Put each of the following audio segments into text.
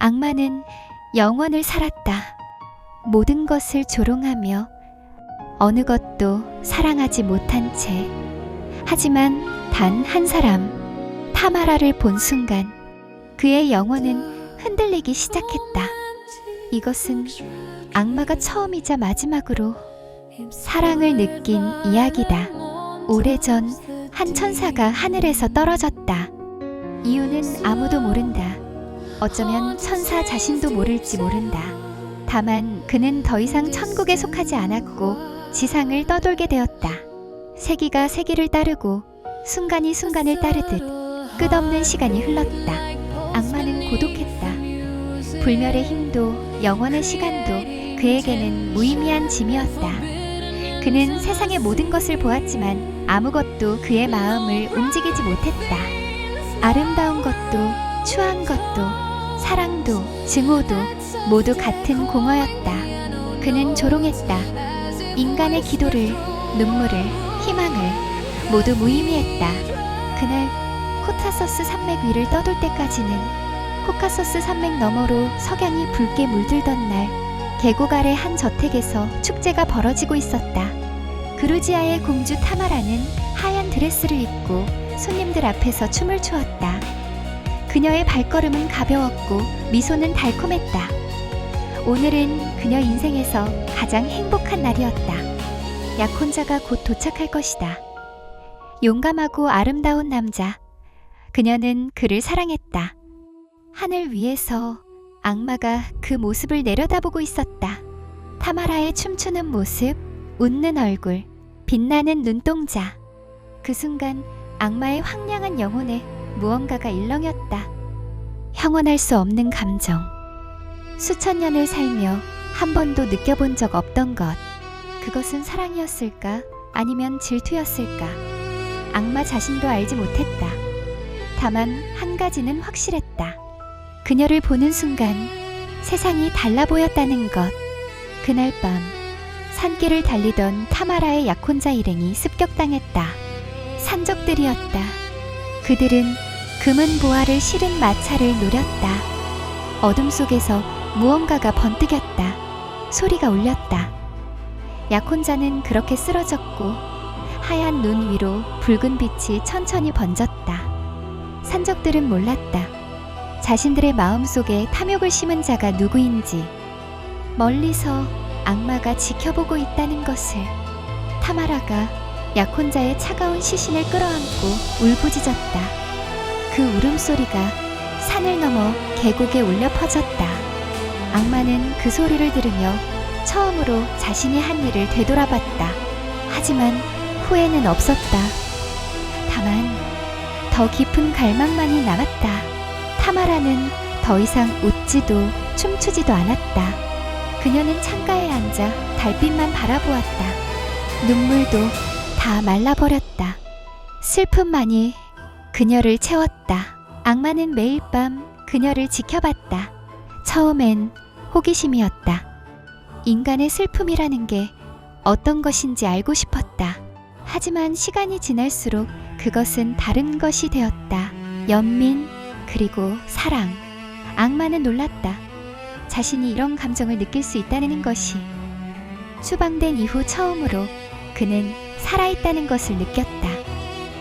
악마는 영원을 살았다. 모든 것을 조롱하며 어느 것도 사랑하지 못한 채. 하지만 단 한 사람, 타마라를 본 순간 그의 영혼은 흔들리기 시작했다. 이것은 악마가 처음이자 마지막으로 사랑을 느낀 이야기다. 오래전 한 천사가 하늘에서 떨어졌다. 이유는 아무도 모른다. 어쩌면 천사 자신도 모를지 모른다. 다만 그는 더 이상 천국에 속하지 않았고 지상을 떠돌게 되었다. 세기가 세기를 따르고 순간이 순간을 따르듯 끝없는 시간이 흘렀다. 악마는 고독했다. 불멸의 힘도 영원의 시간도 그에게는 무의미한 짐이었다. 그는 세상의 모든 것을 보았지만 아무것도 그의 마음을 움직이지 못했다. 아름다운 것도 추한 것도 사랑도 증오도 모두 같은 공허였다. 그는 조롱했다. 인간의 기도를, 눈물을, 희망을 모두 무의미했다. 그날 코카소스 산맥 위를 떠돌 때까지는 코카소스 산맥 너머로 석양이 붉게 물들던 날 계곡 아래 한 저택에서 축제가 벌어지고 있었다. 그루지아의 공주 타마라는 하얀 드레스를 입고 손님들 앞에서 춤을 추었다. 그녀의 발걸음은 가벼웠고 미소는 달콤했다. 오늘은 그녀 인생에서 가장 행복한 날이었다. 약혼자가 곧 도착할 것이다. 용감하고 아름다운 남자. 그녀는 그를 사랑했다. 하늘 위에서 악마가 그 모습을 내려다보고 있었다. 타마라의 춤추는 모습, 웃는 얼굴, 빛나는 눈동자. 그 순간 악마의 황량한 영혼에 무언가가 일렁였다. 형언할 수 없는 감정. 수천 년을 살며 한 번도 느껴본 적 없던 것. 그것은 사랑이었을까? 아니면 질투였을까? 악마 자신도 알지 못했다. 다만 한 가지는 확실했다. 그녀를 보는 순간 세상이 달라 보였다는 것. 그날 밤 산길을 달리던 타마라의 약혼자 일행이 습격당했다. 산적들이었다. 그들은 금은 보화를 실은 마차를 노렸다. 어둠 속에서 무언가가 번뜩였다. 소리가 울렸다. 약혼자는 그렇게 쓰러졌고 하얀 눈 위로 붉은 빛이 천천히 번졌다. 산적들은 몰랐다. 자신들의 마음속에 탐욕을 심은 자가 누구인지. 멀리서 악마가 지켜보고 있다는 것을. 타마라가 약혼자의 차가운 시신을 끌어안고 울부짖었다. 그 울음소리가 산을 넘어 계곡에 울려 퍼졌다. 악마는 그 소리를 들으며 처음으로 자신이 한 일을 되돌아봤다. 하지만 후회는 없었다. 다만 더 깊은 갈망만이 남았다. 타마라는 더 이상 웃지도 춤추지도 않았다. 그녀는 창가에 앉아 달빛만 바라보았다. 눈물도 다 말라버렸다. 슬픔만이 그녀를 채웠다. 악마는 매일 밤 그녀를 지켜봤다. 처음엔 호기심이었다. 인간의 슬픔이라는 게 어떤 것인지 알고 싶었다. 하지만 시간이 지날수록 그것은 다른 것이 되었다. 연민, 그리고 사랑. 악마는 놀랐다. 자신이 이런 감정을 느낄 수 있다는 것이. 추방된 이후 처음으로 그는 살아있다는 것을 느꼈다.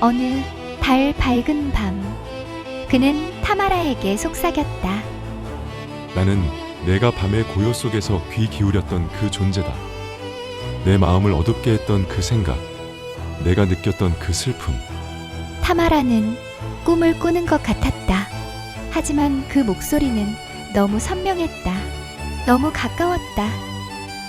어느 달 밝은 밤, 그는 타마라에게 속삭였다. 나는 내가 밤의 고요 속에서 귀 기울였던 그 존재다. 내 마음을 어둡게 했던 그 생각, 내가 느꼈던 그 슬픔. 타마라는 꿈을 꾸는 것 같았다. 하지만 그 목소리는 너무 선명했다. 너무 가까웠다.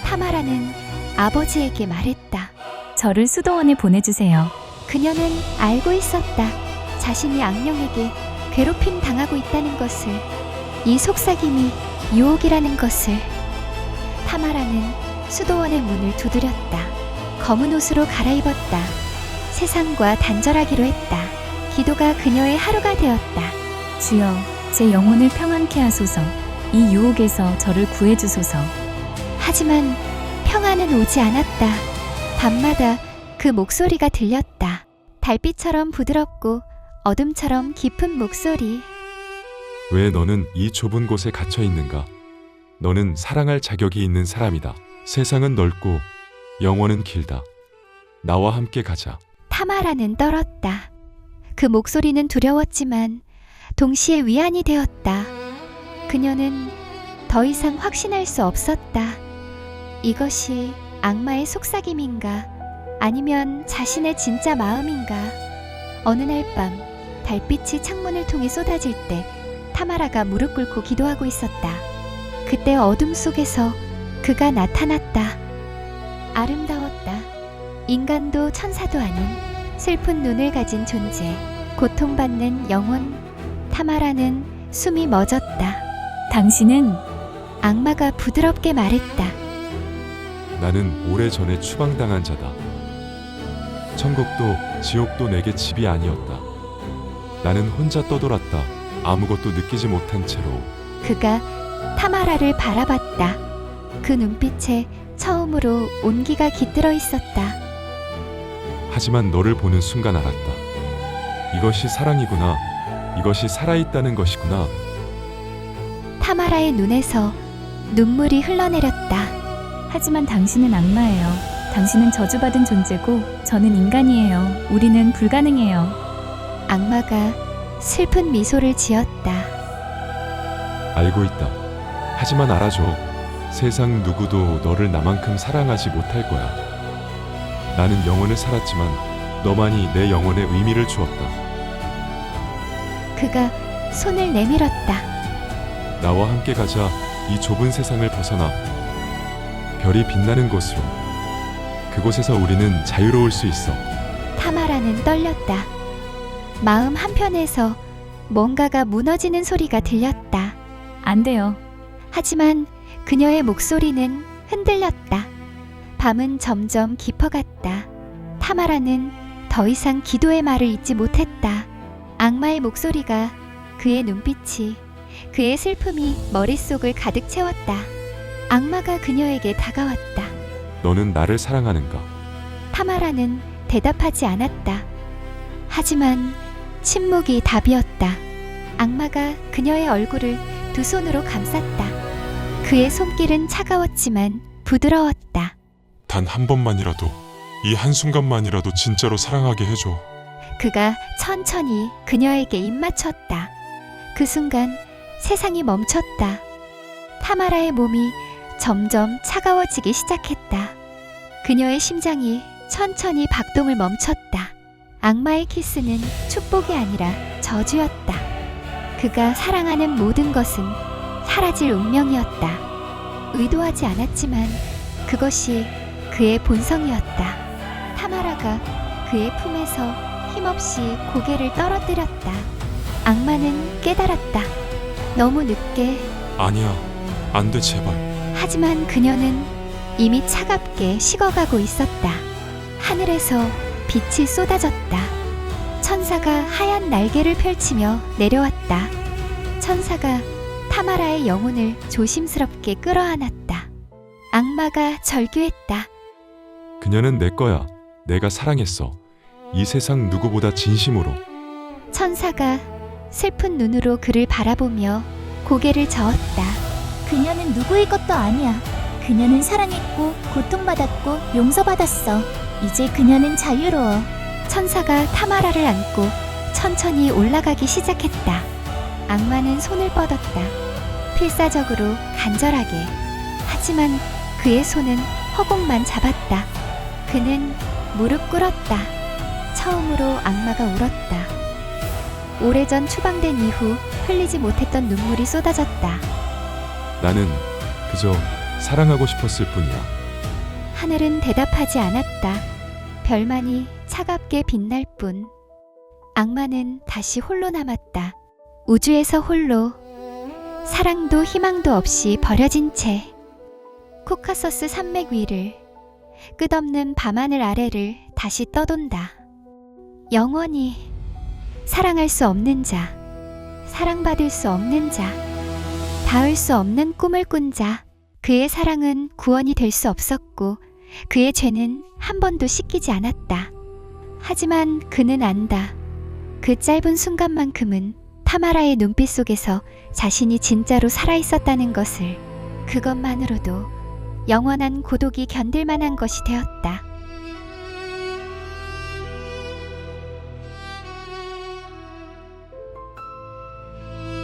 타마라는 아버지에게 말했다. 저를 수도원에 보내주세요. 그녀는 알고 있었다. 자신이 악령에게 괴롭힘 당하고 있다는 것을. 이 속삭임이 유혹이라는 것을. 타마라는 수도원의 문을 두드렸다. 검은 옷으로 갈아입었다. 세상과 단절하기로 했다. 기도가 그녀의 하루가 되었다. 주여, 제 영혼을 평안케 하소서. 이 유혹에서 저를 구해주소서. 하지만 평안은 오지 않았다. 밤마다 그 목소리가 들렸다. 달빛처럼 부드럽고 어둠처럼 깊은 목소리. 왜 너는 이 좁은 곳에 갇혀 있는가? 너는 사랑할 자격이 있는 사람이다. 세상은 넓고 영원은 길다. 나와 함께 가자. 타마라는 떨었다. 그 목소리는 두려웠지만 동시에 위안이 되었다. 그녀는 더 이상 확신할 수 없었다. 이것이 악마의 속삭임인가? 아니면 자신의 진짜 마음인가? 어느 날 밤 달빛이 창문을 통해 쏟아질 때 타마라가 무릎 꿇고 기도하고 있었다. 그때 어둠 속에서 그가 나타났다. 아름다웠다. 인간도 천사도 아닌 슬픈 눈을 가진 존재, 고통받는 영혼. 타마라는 숨이 멎었다. 당신은 악마가 부드럽게 말했다. 나는 오래전에 추방당한 자다. 천국도 지옥도 내게 집이 아니었다. 나는 혼자 떠돌았다. 아무것도 느끼지 못한 채로. 그가 타마라를 바라봤다. 그 눈빛에 처음으로 온기가 깃들어 있었다. 하지만 너를 보는 순간 알았다. 이것이 사랑이구나. 이것이 살아있다는 것이구나. 타마라의 눈에서 눈물이 흘러내렸다. 하지만 당신은 악마예요. 당신은 저주받은 존재고 저는 인간이에요. 우리는 불가능해요. 악마가 슬픈 미소를 지었다. 알고 있다. 하지만 알아줘. 세상 누구도 너를 나만큼 사랑하지 못할 거야. 나는 영혼을 살았지만 너만이 내 영혼에 의미를 주었다. 그가 손을 내밀었다. 나와 함께 가자. 이 좁은 세상을 벗어나 별이 빛나는 곳으로. 그곳에서 우리는 자유로울 수 있어. 타마라는 떨렸다. 마음 한편에서 뭔가가 무너지는 소리가 들렸다. 안 돼요. 하지만 그녀의 목소리는 흔들렸다. 밤은 점점 깊어갔다. 타마라는 더 이상 기도의 말을 잇지 못했다. 악마의 목소리가, 그의 눈빛이, 그의 슬픔이 머릿속을 가득 채웠다. 악마가 그녀에게 다가왔다. 너는 나를 사랑하는가? 타마라는 대답하지 않았다. 하지만 침묵이 답이었다. 악마가 그녀의 얼굴을 두 손으로 감쌌다. 그의 손길은 차가웠지만 부드러웠다. 단 한 번만이라도, 이 한순간만이라도 진짜로 사랑하게 해줘. 그가 천천히 그녀에게 입 맞췄다. 그 순간 세상이 멈췄다. 타마라의 몸이 점점 차가워지기 시작했다. 그녀의 심장이 천천히 박동을 멈췄다. 악마의 키스는 축복이 아니라 저주였다. 그가 사랑하는 모든 것은 사라질 운명이었다. 의도하지 않았지만 그것이 그의 본성이었다. 타마라가 그의 품에서 힘없이 고개를 떨어뜨렸다. 악마는 깨달았다. 너무 늦게. 아니야, 안 돼, 제발. 하지만 그녀는 이미 차갑게 식어가고 있었다. 하늘에서 빛이 쏟아졌다. 천사가 하얀 날개를 펼치며 내려왔다. 천사가 타마라의 영혼을 조심스럽게 끌어안았다. 악마가 절규했다. 그녀는 내 거야. 내가 사랑했어. 이 세상 누구보다 진심으로. 천사가 슬픈 눈으로 그를 바라보며 고개를 저었다. 그녀는 누구의 것도 아니야. 그녀는 사랑했고 고통받았고 용서받았어. 이제 그녀는 자유로워. 천사가 타마라를 안고 천천히 올라가기 시작했다. 악마는 손을 뻗었다. 필사적으로 간절하게. 하지만 그의 손은 허공만 잡았다. 그는 무릎 꿇었다. 처음으로 악마가 울었다. 오래전 추방된 이후 흘리지 못했던 눈물이 쏟아졌다. 나는 그저 사랑하고 싶었을 뿐이야. 하늘은 대답하지 않았다. 별만이 차갑게 빛날 뿐. 악마는 다시 홀로 남았다. 우주에서 홀로. 사랑도 희망도 없이 버려진 채. 코카서스 산맥 위를, 끝없는 밤하늘 아래를 다시 떠돈다. 영원히 사랑할 수 없는 자, 사랑받을 수 없는 자, 닿을 수 없는 꿈을 꾼 자. 그의 사랑은 구원이 될 수 없었고 그의 죄는 한 번도 씻기지 않았다. 하지만 그는 안다. 그 짧은 순간만큼은 타마라의 눈빛 속에서 자신이 진짜로 살아있었다는 것을, 그것만으로도 영원한 고독이 견딜 만한 것이 되었다.